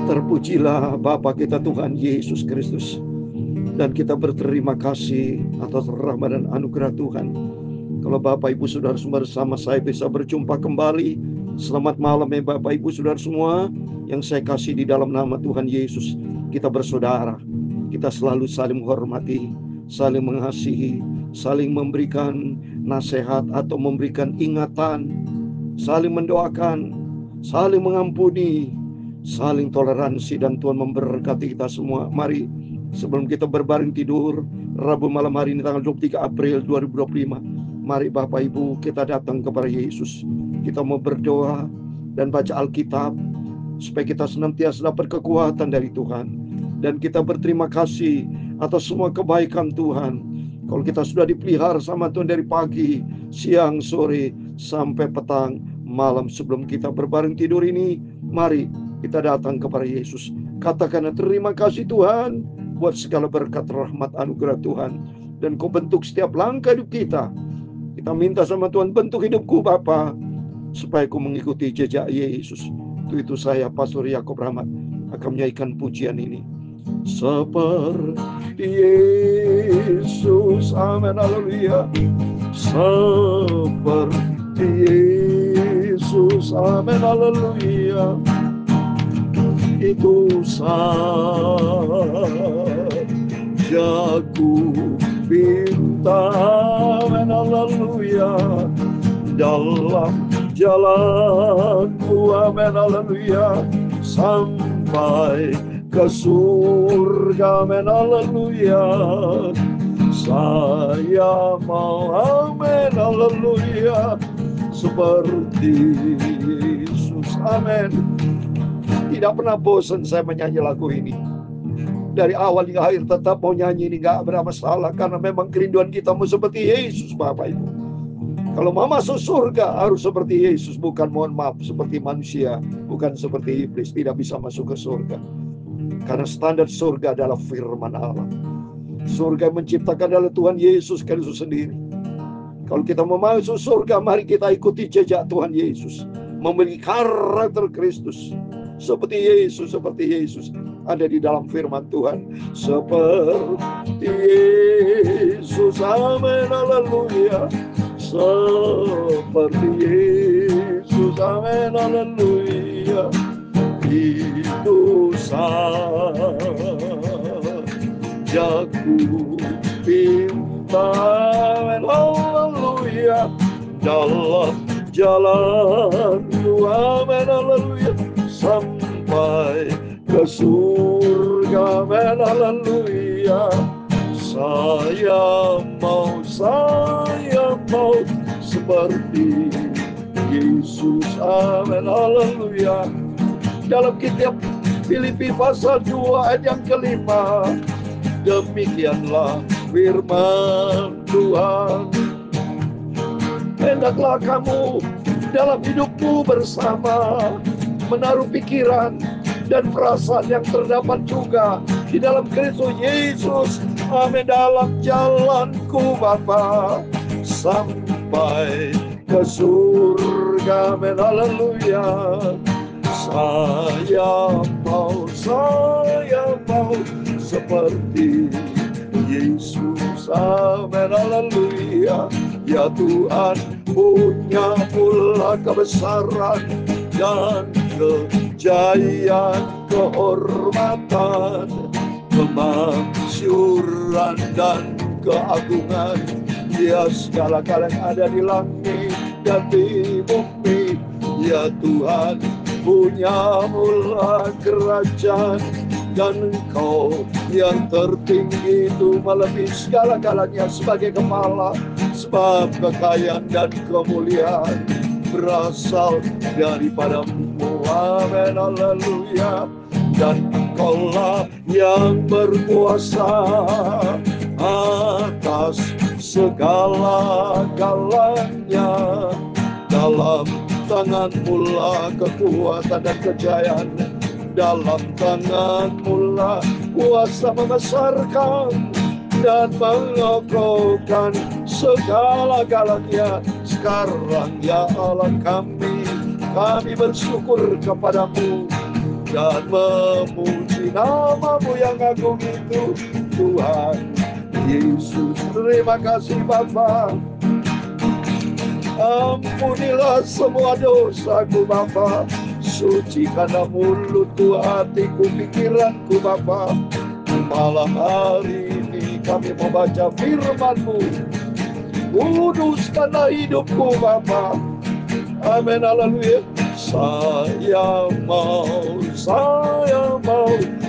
Terpujilah Bapa kita Tuhan Yesus Kristus. Dan kita berterima kasih atas rahmat dan anugerah Tuhan. Kalau Bapak Ibu Saudara semua bersama saya bisa berjumpa kembali. Selamat malam ya Bapak Ibu Saudara semua yang saya kasih di dalam nama Tuhan Yesus. Kita bersaudara, kita selalu saling menghormati, saling mengasihi, saling memberikan nasihat atau memberikan ingatan, saling mendoakan, saling mengampuni, saling toleransi, dan Tuhan memberkati kita semua. Mari sebelum kita berbaring tidur Rabu malam hari ini tanggal 23 April 2025, mari Bapak Ibu kita datang kepada Yesus. Kita mau berdoa dan baca Alkitab supaya kita senantiasa dapat kekuatan dari Tuhan. Dan kita berterima kasih atas semua kebaikan Tuhan. Kalau kita sudah dipelihara sama Tuhan dari pagi, siang, sore, sampai petang, malam, sebelum kita berbaring tidur ini, mari kita datang kepada Yesus. Katakan terima kasih Tuhan buat segala berkat rahmat anugerah Tuhan. Dan Kau bentuk setiap langkah hidup kita. Kita minta sama Tuhan, bentuk hidupku Bapa, supaya ku mengikuti jejak Yesus. Itu saya Pastor Yakob Rahmat akan menyanyikan pujian ini. Seperti Yesus, amin, haleluya. Seperti Yesus, amin, haleluya. Itu saja ku minta, amin, haleluya. Dalam jalanku, amin, haleluya, sampai ke surga, amin, haleluya. Saya mau, amin, haleluya, seperti Yesus, amin. Tidak pernah bosan saya menyanyi lagu ini. Dari awal hingga akhir tetap mau nyanyi ini, gak bermasalah. Karena memang kerinduan kita mau seperti Yesus Bapak Ibu. Kalau mau masuk surga harus seperti Yesus. Bukan, mohon maaf, seperti manusia. Bukan seperti iblis, tidak bisa masuk ke surga. Karena standar surga adalah firman Allah. Surga yang menciptakan adalah Tuhan Yesus Kristus sendiri. Kalau kita mau masuk surga, mari kita ikuti jejak Tuhan Yesus. Memiliki karakter Kristus. Seperti Yesus ada di dalam firman Tuhan. Seperti Yesus, amin, haleluya. Seperti Yesus, amin, haleluya. Itu saja ku minta, amin, haleluya. Dalam jalanku, amin, haleluya, sampai ke surga, amin, haleluya. Saya mau seperti Yesus, amin, haleluya. Dalam kitab Filipi pasal 2 ayat yang kelima, demikianlah firman Tuhan. Hendaklah kamu dalam hidupmu bersama menaruh pikiran dan perasaan yang terdapat juga di dalam Kristus Yesus, amin, dalam jalanku Bapa, sampai ke surga, amin, haleluya. Saya mau seperti Yesus, amin, haleluya. Ya Tuhan, punya pula kebesaran dan kejayaan, kehormatan, kemaksyuran dan keagungan. Ya segala-gala yang ada di langit dan di bumi, ya Tuhan, punya mula kerajaan, dan Engkau yang tertinggi itu melebihi segala-galanya sebagai kepala. Sebab kekayaan dan kemuliaan berasal daripadamu, amin, haleluya. Dan Engkaulah yang berkuasa atas segala-galanya. Dalam tangan-Mu lah kekuatan dan kejayaan. Dalam tangan-Mu lah kuasa membesarkan dan mengokohkan segala-galanya. Sekarang ya Allah kami bersyukur kepada-Mu dan memuji nama-Mu yang agung itu, Tuhan Yesus. Terima kasih Bapa. Ampunilah semua dosaku Bapa. Sucikanlah mulutku, hatiku, pikiranku Bapa. Malam hari ini kami membaca firman-Mu. Kuduskanlah hidupku Bapa. Amin, haleluya. Saya mau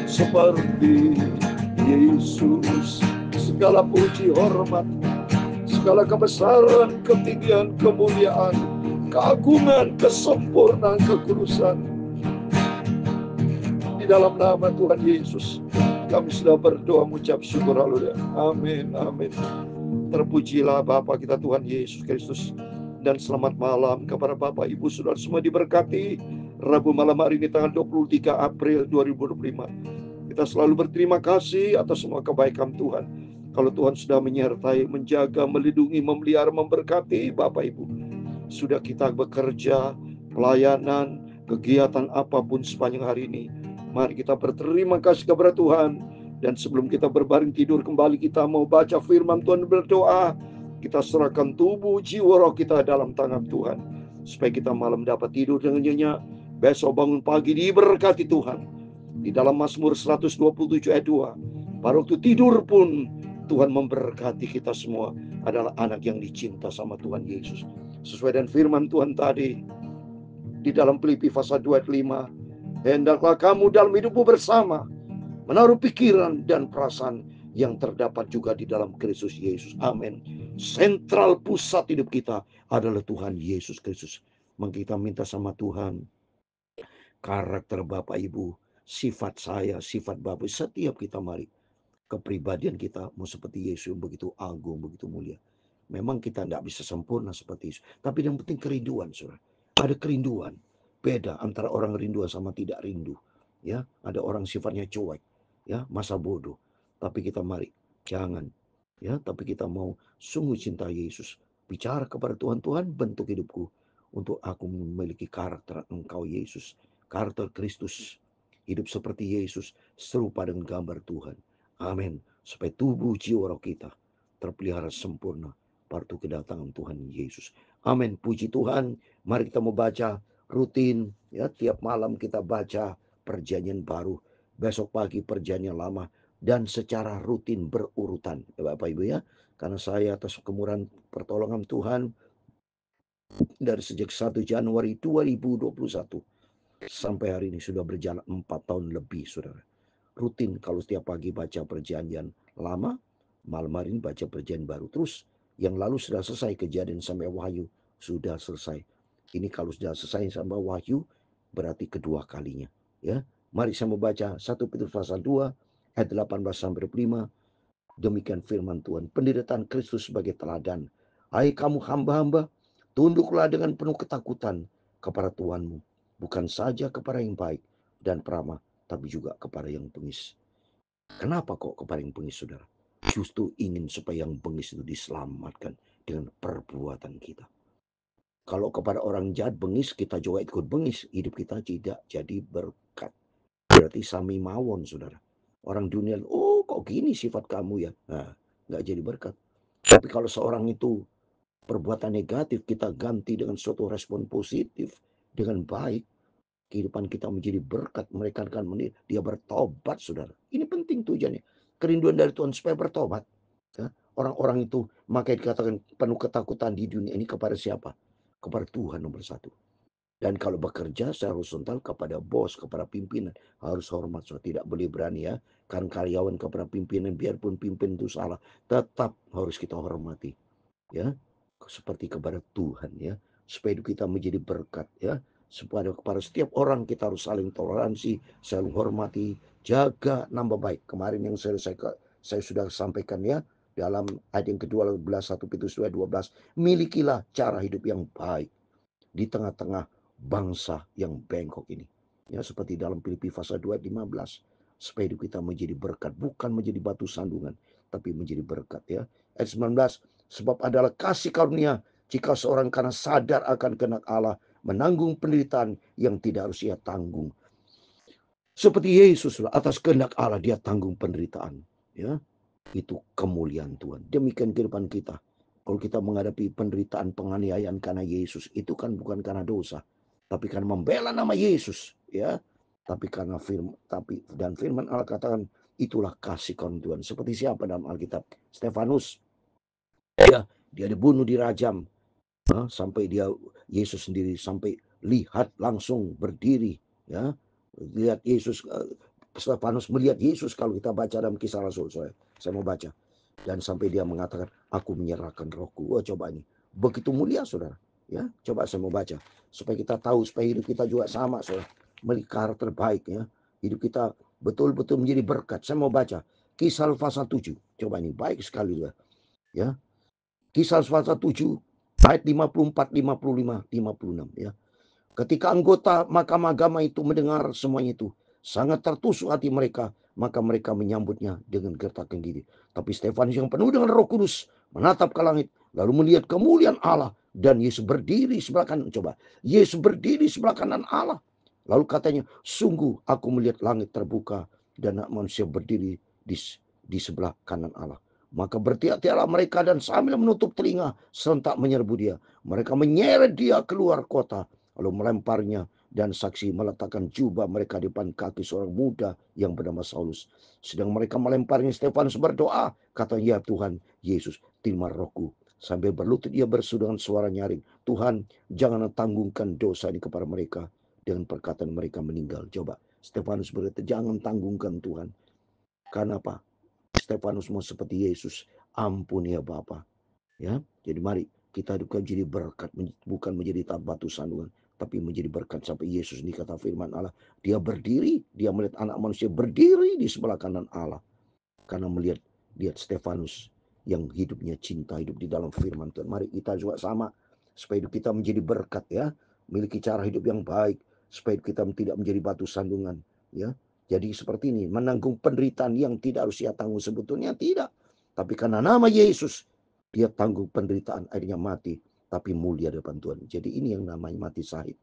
seperti Yesus. Segala puji hormat, segala kebesaran, ketinggian, kemuliaan, keagungan, kesempurnaan, kekudusan, di dalam nama Tuhan Yesus kami sudah berdoa mengucap syukur. Haleluya. Amin, amin. Terpujilah Bapa kita Tuhan Yesus Kristus. Dan selamat malam kepada Bapak Ibu Saudara semua diberkati. Rabu malam hari ini tanggal 23 April 2025. Kita selalu berterima kasih atas semua kebaikan Tuhan. Kalau Tuhan sudah menyertai, menjaga, melindungi, memelihara, memberkati Bapak Ibu. Sudah kita bekerja, pelayanan, kegiatan apapun sepanjang hari ini, mari kita berterima kasih kepada Tuhan. Dan sebelum kita berbaring tidur kembali, kita mau baca firman Tuhan, berdoa. Kita serahkan tubuh, jiwa, roh kita dalam tangan Tuhan, supaya kita malam dapat tidur dengan nyenyak. Besok bangun pagi diberkati Tuhan. Di dalam Mazmur 127 ayat 2, pada waktu tidur pun Tuhan memberkati kita semua adalah anak yang dicinta sama Tuhan Yesus. Sesuai dengan firman Tuhan tadi di dalam Filipi pasal 2 ayat 5, hendaklah kamu dalam hidupmu bersama menaruh pikiran dan perasaan yang terdapat juga di dalam Kristus Yesus. Amin. Sentral pusat hidup kita adalah Tuhan Yesus Kristus. Kita minta sama Tuhan, karakter Bapak Ibu, sifat saya, sifat Bapak, setiap kita mari, kepribadian kita mau seperti Yesus yang begitu agung, begitu mulia. Memang kita tidak bisa sempurna seperti Yesus, tapi yang penting kerinduan, saudara. Ada kerinduan. Beda antara orang rindu sama tidak rindu. Ya, ada orang sifatnya cuek, ya, masa bodoh. Tapi kita mari, jangan, ya, tapi kita mau sungguh cinta Yesus. Bicara kepada Tuhan, Tuhan bentuk hidupku untuk aku memiliki karakter Engkau Yesus, karakter Kristus, hidup seperti Yesus, serupa dengan gambar Tuhan. Amin. Supaya tubuh jiwa roh kita terpelihara sempurna waktu kedatangan Tuhan Yesus. Amin. Puji Tuhan. Mari kita membaca rutin, ya, tiap malam kita baca perjanjian baru, besok pagi perjanjian lama, dan secara rutin berurutan, ya Bapak Ibu ya. Karena saya atas kemurahan pertolongan Tuhan dari sejak 1 Januari 2021 sampai hari ini sudah berjalan 4 tahun lebih, saudara. Rutin kalau setiap pagi baca perjanjian lama, malam hari ini baca perjanjian baru. Terus yang lalu sudah selesai kejadian sampai Wahyu, sudah selesai. Ini kalau sudah selesai sampai Wahyu berarti kedua kalinya, ya. Mari saya membaca 1 Petrus pasal 2 ayat 18 sampai 25. Demikian firman Tuhan, penderitaan Kristus sebagai teladan. Hai kamu hamba-hamba, tunduklah dengan penuh ketakutan kepada Tuhanmu, bukan saja kepada yang baik dan peramah, tapi juga kepada yang bengis. Kenapa kok kepada yang bengis, saudara? Justru ingin supaya yang bengis itu diselamatkan dengan perbuatan kita. Kalau kepada orang jahat bengis, kita juga ikut bengis, hidup kita tidak jadi berkat. Berarti sami mawon, saudara. Orang dunia, oh kok gini sifat kamu ya? Nah, nggak jadi berkat. Tapi kalau seorang itu perbuatan negatif, kita ganti dengan suatu respon positif, dengan baik, kehidupan kita menjadi berkat. Mereka akan dia bertobat, saudara. Ini penting tujuannya. Kerinduan dari Tuhan supaya bertobat. Ya. Orang-orang itu makanya dikatakan penuh ketakutan di dunia ini kepada siapa? Kepada Tuhan nomor satu. Dan kalau bekerja secara horizontal kepada bos, kepada pimpinan, harus hormat. So, tidak boleh berani ya. Kan karyawan kepada pimpinan, biarpun pimpin itu salah, tetap harus kita hormati. Ya, seperti kepada Tuhan ya. Supaya kita menjadi berkat ya. Supaya kepada setiap orang kita harus saling toleransi, saling hormati, jaga nama baik. Kemarin yang saya sudah sampaikan ya. Dalam ayat yang ke-12, 1 Petrus 2:12. Milikilah cara hidup yang baik di tengah-tengah bangsa yang bengkok ini. Ya, seperti dalam Filipi pasal 2 ayat 15. Supaya hidup kita menjadi berkat, bukan menjadi batu sandungan, tapi menjadi berkat ya. Ayat 19, sebab adalah kasih karunia jika seorang karena sadar akan kehendak Allah menanggung penderitaan yang tidak harus ia tanggung. Seperti Yesus atas kehendak Allah dia tanggung penderitaan. Ya, itu kemuliaan Tuhan. Demikian kehidupan kita. Kalau kita menghadapi penderitaan penganiayaan karena Yesus, itu kan bukan karena dosa, tapi karena membela nama Yesus, ya. Tapi karena firman Allah katakan itulah kasih karunia Tuhan. Seperti siapa dalam Alkitab? Stefanus. Ya, dia dibunuh, dirajam, sampai Yesus sendiri sampai lihat langsung berdiri, ya. Lihat Yesus, Stefanus melihat Yesus kalau kita baca dalam Kisah Rasul. Saya mau baca. Dan sampai dia mengatakan, aku menyerahkan rohku. Wah, coba ini. Begitu mulia, saudara. Ya, coba saya mau baca. Supaya kita tahu, supaya hidup kita juga sama, saudara. Memiliki karakter baik, ya. Hidup kita betul-betul menjadi berkat. Saya mau baca. Kisah pasal 7. Coba ini, baik sekali juga. Ya. Kisah pasal 7, ayat 54, 55, 56. Ya. Ketika anggota mahkamah agama itu mendengar semuanya itu, sangat tertusuk hati mereka, maka mereka menyambutnya dengan gertakan gigi. Tapi Stefanus yang penuh dengan Roh Kudus menatap ke langit, lalu melihat kemuliaan Allah, dan Yesus berdiri sebelah kanan. Coba, Yesus berdiri sebelah kanan Allah. Lalu katanya, sungguh aku melihat langit terbuka dan anak manusia berdiri di sebelah kanan Allah. Maka bertiak-tiaklah mereka dan sambil menutup telinga serentak menyerbu dia. Mereka menyeret dia keluar kota, lalu melemparnya, dan saksi meletakkan jubah mereka di depan kaki seorang muda yang bernama Saulus. Sedang mereka melemparnya, Stefanus berdoa, kata, ya Tuhan Yesus, terima rohku. Sambil berlutut ia berseru dengan suara nyaring, Tuhan, jangan tanggungkan dosa ini kepada mereka. Dengan perkataan mereka meninggal. Coba, Stefanus berkata, jangan tanggungkan Tuhan. Karena apa? Stefanus mau seperti Yesus. Ampun ya Bapa. Ya, jadi mari kita juga jadi berkat, bukan menjadi batu sandungan, tapi menjadi berkat sampai Yesus ini kata firman Allah. Dia berdiri, dia melihat anak manusia berdiri di sebelah kanan Allah. Karena lihat Stefanus yang hidupnya cinta, hidup di dalam firman Tuhan. Mari kita juga sama, supaya hidup kita menjadi berkat, ya. Memiliki cara hidup yang baik, supaya kita tidak menjadi batu sandungan, ya. Jadi seperti ini, menanggung penderitaan yang tidak harus ia tanggung sebetulnya tidak. Tapi karena nama Yesus, dia tanggung penderitaan, akhirnya mati, tapi mulia di depan Tuhan. Jadi ini yang namanya mati syahid,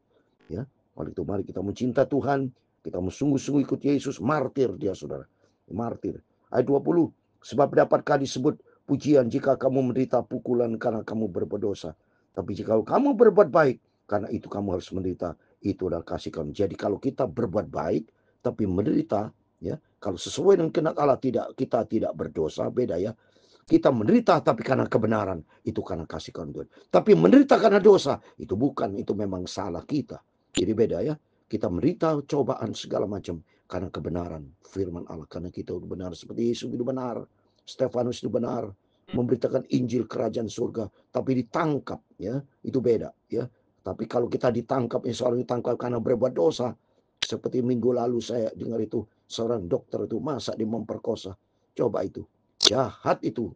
ya. Oleh itu mari kita mencinta Tuhan, kita sungguh-sungguh ikut Yesus, martir dia, saudara. Martir. Ayat 20, sebab dapatkah disebut pujian jika kamu menderita pukulan karena kamu berbuat dosa. Tapi jika kamu berbuat baik, karena itu kamu harus menderita. Itu adalah kasih kamu. Jadi kalau kita berbuat baik, tapi menderita, ya, kalau sesuai dengan kehendak Allah, kita tidak berdosa, beda ya. Kita menderita tapi karena kebenaran, itu karena kasih karunia Tuhan. Tapi menderita karena dosa, itu bukan, itu memang salah kita. Jadi beda ya. Kita menderita cobaan segala macam karena kebenaran firman Allah, karena kita itu benar seperti Yesus itu benar, Stefanus itu benar, memberitakan Injil kerajaan surga, tapi ditangkap, ya, itu beda ya. Tapi kalau kita ditangkap, seorang ditangkap karena berbuat dosa, seperti minggu lalu saya dengar itu seorang dokter itu masa dia memperkosa, coba itu jahat, itu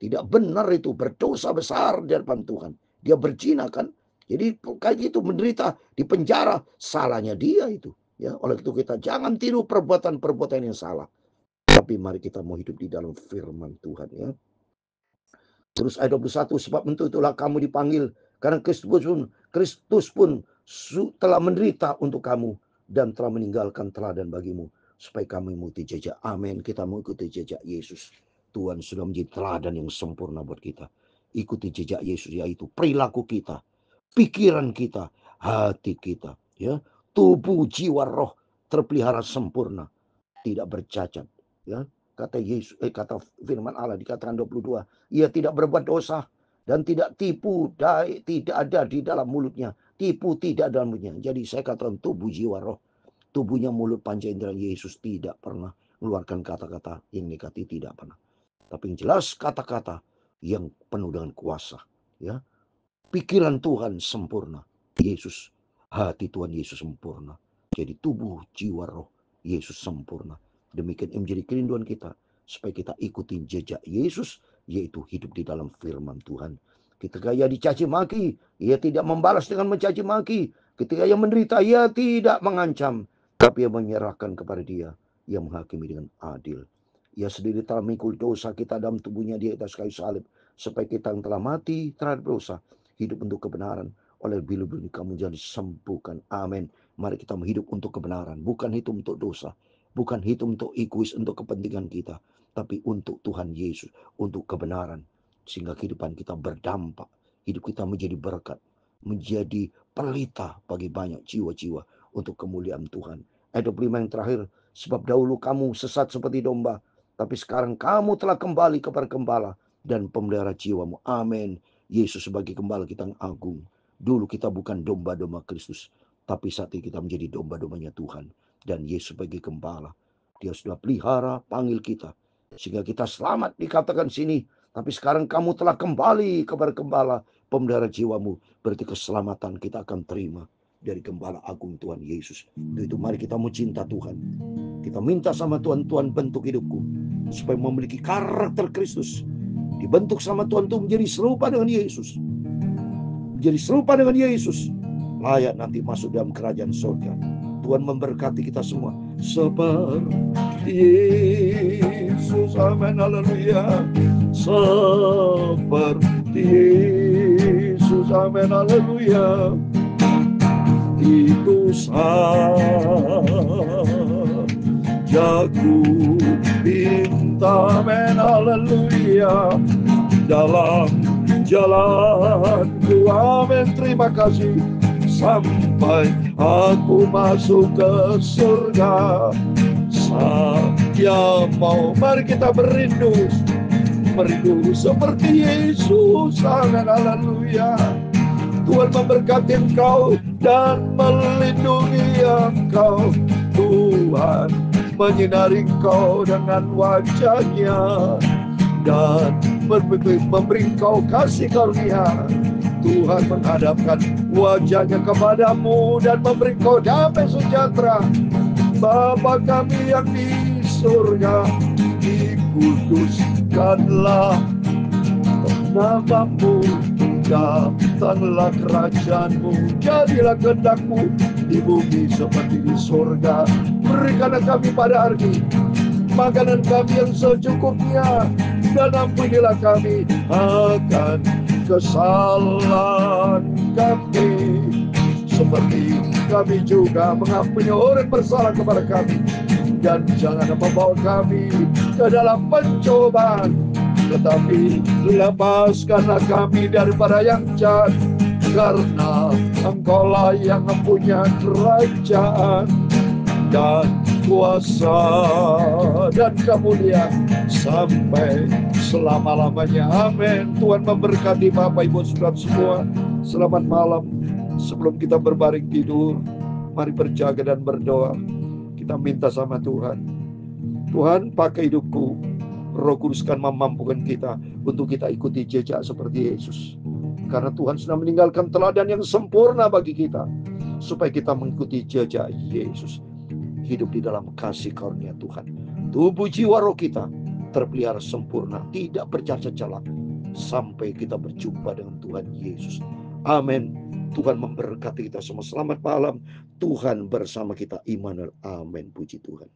tidak benar, itu berdosa besar di hadapan Tuhan. Dia berzina kan, jadi kayak gitu menderita di penjara, salahnya dia itu. Ya, oleh itu kita jangan tiru perbuatan-perbuatan yang salah. Tapi mari kita mau hidup di dalam firman Tuhan, ya. Terus ayat 21, sebab untuk itulah kamu dipanggil, karena Kristus pun telah menderita untuk kamu dan telah meninggalkan teladan bagimu, supaya kamu mengikuti jejak. Amin. Kita mau ikuti jejak Yesus. Tuhan sudah menjadi teladan yang sempurna buat kita. Ikuti jejak Yesus, yaitu perilaku kita, pikiran kita, hati kita, ya, tubuh, jiwa, roh terpelihara sempurna, tidak bercacat, ya. Kata Yesus, kata firman Allah dikatakan 22, ia tidak berbuat dosa dan tidak tipu, tidak ada di dalam mulutnya, tipu tidak dalam mulutnya. Jadi saya katakan tubuh, jiwa, roh, tubuhnya mulut, panca indera, Yesus tidak pernah mengeluarkan kata-kata yang negatif, tidak pernah. Tapi yang jelas kata-kata yang penuh dengan kuasa, ya. Pikiran Tuhan sempurna, Yesus, hati Tuhan Yesus sempurna. Jadi tubuh, jiwa, roh Yesus sempurna. Demikian yang menjadi kerinduan kita, supaya kita ikuti jejak Yesus, yaitu hidup di dalam firman Tuhan. Ketika ia dicaci maki, ia tidak membalas dengan mencaci maki. Ketika ia menderita, ia tidak mengancam, tapi ia menyerahkan kepada dia yang menghakimi dengan adil. Ia sendiri telah memikul dosa kita dalam tubuhnya di atas kayu salib, supaya kita yang telah mati terhadap dosa hidup untuk kebenaran. Oleh bulu-bulu kamu jadi sembuhkan. Amin. Mari kita hidup untuk kebenaran, bukan hidup untuk dosa, bukan hidup untuk egois, untuk kepentingan kita, tapi untuk Tuhan Yesus, untuk kebenaran. Sehingga kehidupan kita berdampak, hidup kita menjadi berkat, menjadi pelita bagi banyak jiwa-jiwa untuk kemuliaan Tuhan. Ayat 25 yang terakhir, sebab dahulu kamu sesat seperti domba, tapi sekarang kamu telah kembali kepada gembala dan pemelihara jiwamu. Amin. Yesus sebagai gembala kita yang agung. Dulu kita bukan domba-domba Kristus, tapi saat ini kita menjadi domba-dombanya Tuhan. Dan Yesus sebagai gembala, Dia sudah pelihara, panggil kita, sehingga kita selamat. Dikatakan sini, tapi sekarang kamu telah kembali kepada gembala, pemelihara jiwamu. Berarti keselamatan kita akan terima dari gembala agung Tuhan Yesus. Itu mari kita mau cinta Tuhan. Kita minta sama Tuhan, Tuhan bentuk hidupku supaya memiliki karakter Kristus. Dibentuk sama Tuhan itu menjadi serupa dengan Yesus. Menjadi serupa dengan Yesus. Layak nanti masuk dalam kerajaan surga. Tuhan memberkati kita semua. Seperti Yesus, amin, haleluya. Seperti Yesus, amin, haleluya. Itu sajaku minta, amin, haleluya. Dalam jalanku, amin, terima kasih. Sampai aku masuk ke surga, saya mau, mari kita merindu seperti Yesus, amin, haleluya. Tuhan memberkati engkau dan melindungi engkau. Tuhan menyinari engkau dengan wajahnya dan memberi engkau kasih karunia. Tuhan menghadapkan wajahnya kepadamu dan memberi engkau damai sejahtera. Bapa kami yang di surga, dikuduskanlah namamu, datanglah kerajaanmu, jadilah kehendakmu di bumi seperti di surga. Berikanlah kami pada hari ini makanan kami yang secukupnya, dan ampunilah kami akan kesalahan kami, seperti kami juga mengampuni orang bersalah kepada kami. Dan jangan membawa kami ke dalam pencobaan, tetapi lepaskanlah kami daripada yang jahat, karena Engkaulah yang mempunyai kerajaan dan kuasa dan kemuliaan sampai selama-lamanya. Amin. Tuhan memberkati Bapak Ibu Saudara semua. Selamat malam. Sebelum kita berbaring tidur, mari berjaga dan berdoa. Kita minta sama Tuhan. Tuhan, pakai hidupku. Roh Kudus kan memampukan kita untuk kita ikuti jejak seperti Yesus. Karena Tuhan sudah meninggalkan teladan yang sempurna bagi kita, supaya kita mengikuti jejak Yesus. Hidup di dalam kasih karunia Tuhan. Tubuh jiwa roh kita terpelihara sempurna, tidak bercacat celah, sampai kita berjumpa dengan Tuhan Yesus. Amin. Tuhan memberkati kita semua. Selamat malam. Tuhan bersama kita. Immanuel. Amin. Puji Tuhan.